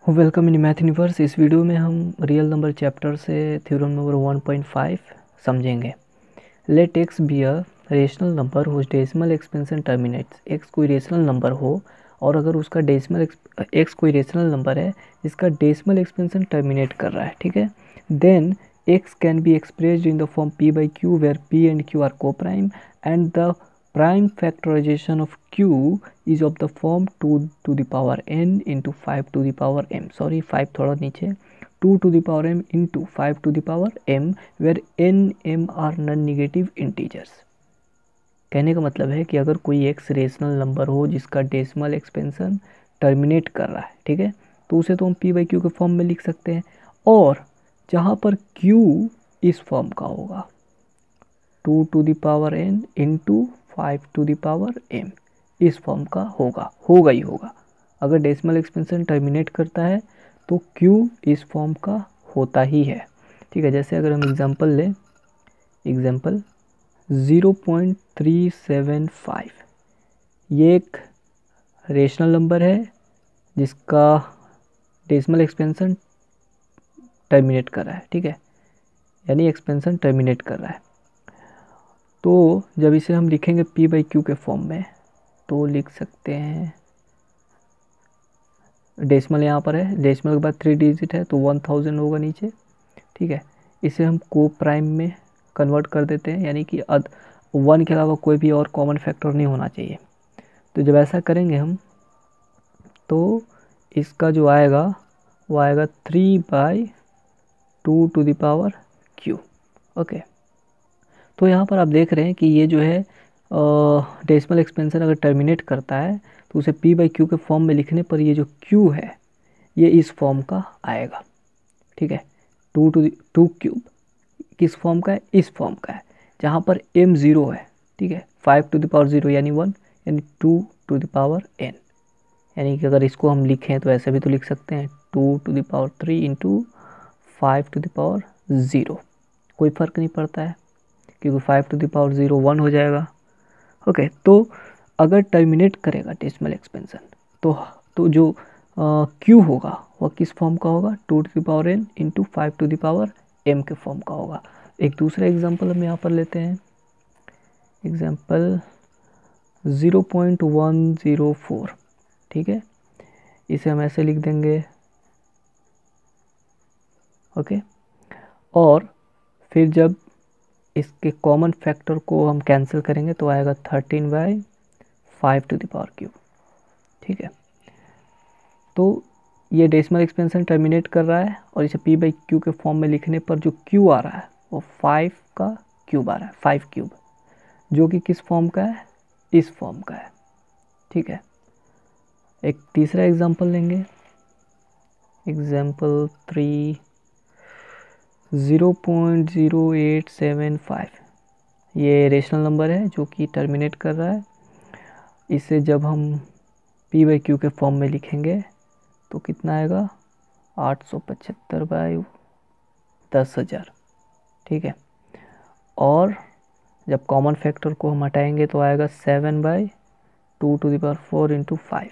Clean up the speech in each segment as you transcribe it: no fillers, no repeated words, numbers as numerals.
Welcome in Math Universe. इस video में हम रियल नंबर चैप्टर से थ्योरम नंबर 1.5 समझेंगे। Let x be a rational number whose decimal expansion terminates. X कोई rational number हो और अगर उसका डेसिमल एक्स कोई रेशनल नंबर है जिसका डेसिमल एक्सपेंशन टर्मिनेट कर रहा है, ठीक है, then x can be expressed in the form p by q where p and q are co-prime and the prime factorization of q is of the form 2 to the power n into 5 to the power m, sorry 5 थोड़ा नीचे, 2 to the power m into 5 to the power m where n m are non negative integers। कहने का मतलब है कि अगर कोई x rational number हो जिसका डेसिमल एक्सपेंशन टर्मिनेट कर रहा है, ठीक है, तो उसे तो हम p बाई क्यू के फॉर्म में लिख सकते हैं, और जहाँ पर q इस फॉर्म का होगा 2 to the power n into 5 to the power m, इस फॉर्म का होगा ही होगा। अगर डेसिमल एक्सपेंशन टर्मिनेट करता है तो q इस फॉर्म का होता ही है, ठीक है। जैसे अगर हम एग्जांपल लें, एग्जांपल 0.375, ये एक रेशनल नंबर है जिसका डेसिमल एक्सपेंशन टर्मिनेट कर रहा है, ठीक है, यानी एक्सपेंशन टर्मिनेट कर रहा है। तो जब इसे हम लिखेंगे p बाई क्यू के फॉर्म में तो लिख सकते हैं, डेसिमल यहाँ पर है, डेसिमल के बाद 3 डिजिट है तो 1000 होगा नीचे, ठीक है। इसे हम को प्राइम में कन्वर्ट कर देते हैं, यानी कि 1 के अलावा कोई भी और कॉमन फैक्टर नहीं होना चाहिए। तो जब ऐसा करेंगे हम तो इसका जो आएगा वो आएगा 3 by 2 to the power q. Okay, तो यहाँ पर आप देख रहे हैं कि ये जो है डेसिमल एक्सपेंशन अगर टर्मिनेट करता है तो उसे p बाई क्यू के फॉर्म में लिखने पर ये जो q है ये इस फॉर्म का आएगा, ठीक है। 2 क्यूब किस फॉर्म का है? इस फॉर्म का है, जहाँ पर m 0 है, ठीक है। 5 टू द पावर 0 यानी 1, यानी 2 टू द पावर n, यानी कि अगर इसको हम लिखें तो ऐसे भी तो लिख सकते हैं 2 to the power 3 into 5 to the power 0, कोई फ़र्क नहीं पड़ता है क्योंकि 5 टू द पावर 0 1 हो जाएगा। ओके, तो अगर टर्मिनेट करेगा डेसिमल एक्सपेंशन तो जो क्यू होगा वह किस फॉर्म का होगा? 2 to the power n into 5 to the power m के फॉर्म का होगा। एक दूसरा एग्जांपल हम यहाँ पर लेते हैं, एग्जांपल 0.104, ठीक है, इसे हम ऐसे लिख देंगे, ओके। और फिर जब इसके कॉमन फैक्टर को हम कैंसिल करेंगे तो आएगा 13 by 5 to the power cube, ठीक है। तो ये डेसिमल एक्सपेंशन टर्मिनेट कर रहा है और इसे p बाई क्यू के फॉर्म में लिखने पर जो q आ रहा है वो 5 का क्यूब आ रहा है, 5 क्यूब, जो कि किस फॉर्म का है? इस फॉर्म का है, ठीक है। एक तीसरा एग्जांपल लेंगे, एग्जांपल 3 0.0875, ये रेशनल नंबर है जो कि टर्मिनेट कर रहा है। इसे जब हम p बाई क्यू के फॉर्म में लिखेंगे तो कितना आएगा? 875 बाई 10,000, ठीक है। और जब कॉमन फैक्टर को हम हटाएंगे तो आएगा 7 बाई 2 टू द पावर 4 इंटू 5।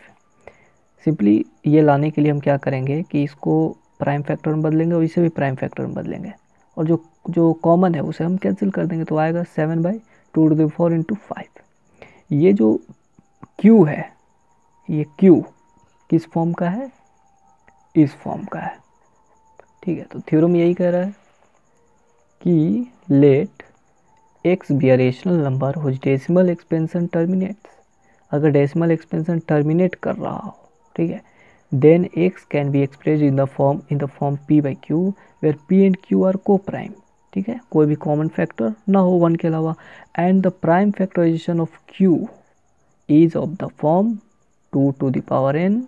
सिंपली ये लाने के लिए हम क्या करेंगे कि इसको प्राइम फैक्टर में बदलेंगे और इसे भी प्राइम फैक्टर में बदलेंगे, और जो जो कॉमन है उसे हम कैंसिल कर देंगे तो आएगा 7 बाई 2 टू द 4 इंटू 5। ये जो q है, ये q किस फॉर्म का है? इस फॉर्म का है, ठीक है। तो थ्योरम यही कह रहा है कि let x be a rational number whose decimal expansion terminates. अगर डेसिमल एक्सपेंशन टर्मिनेट कर रहा हो, ठीक है, then x can be expressed in the form p by q where p and q are coprime, ठीक है, कोई भी कॉमन फैक्टर ना हो 1 के अलावा, and the prime factorization of q is of the form 2 to the power n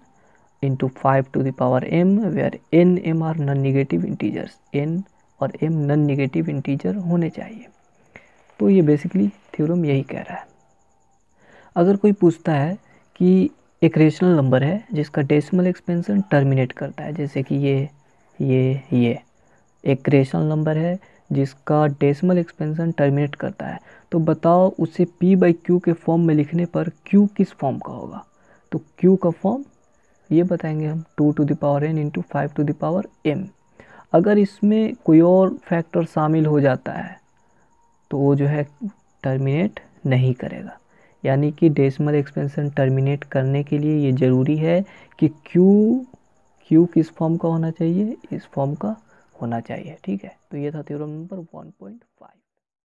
into 5 to the power m where n m are non negative integers, n और m non negative integer होने चाहिए। तो ये basically theorem यही कह रहा है। अगर कोई पूछता है कि एक रेशनल नंबर है जिसका डेसिमल एक्सपेंशन टर्मिनेट करता है, जैसे कि ये एक रेशनल नंबर है जिसका डेसिमल एक्सपेंशन टर्मिनेट करता है, तो बताओ उसे p बाई क्यू के फॉर्म में लिखने पर q किस फॉर्म का होगा? तो q का फॉर्म ये बताएंगे हम 2 to the power n into 5 to the power m। अगर इसमें कोई और फैक्टर शामिल हो जाता है तो वो जो है टर्मिनेट नहीं करेगा। यानी कि डेसिमल एक्सपेंशन टर्मिनेट करने के लिए ये ज़रूरी है कि क्यू किस फॉर्म का होना चाहिए, इस फॉर्म का होना चाहिए। ठीक है, तो ये था थ्योरम नंबर 1.5।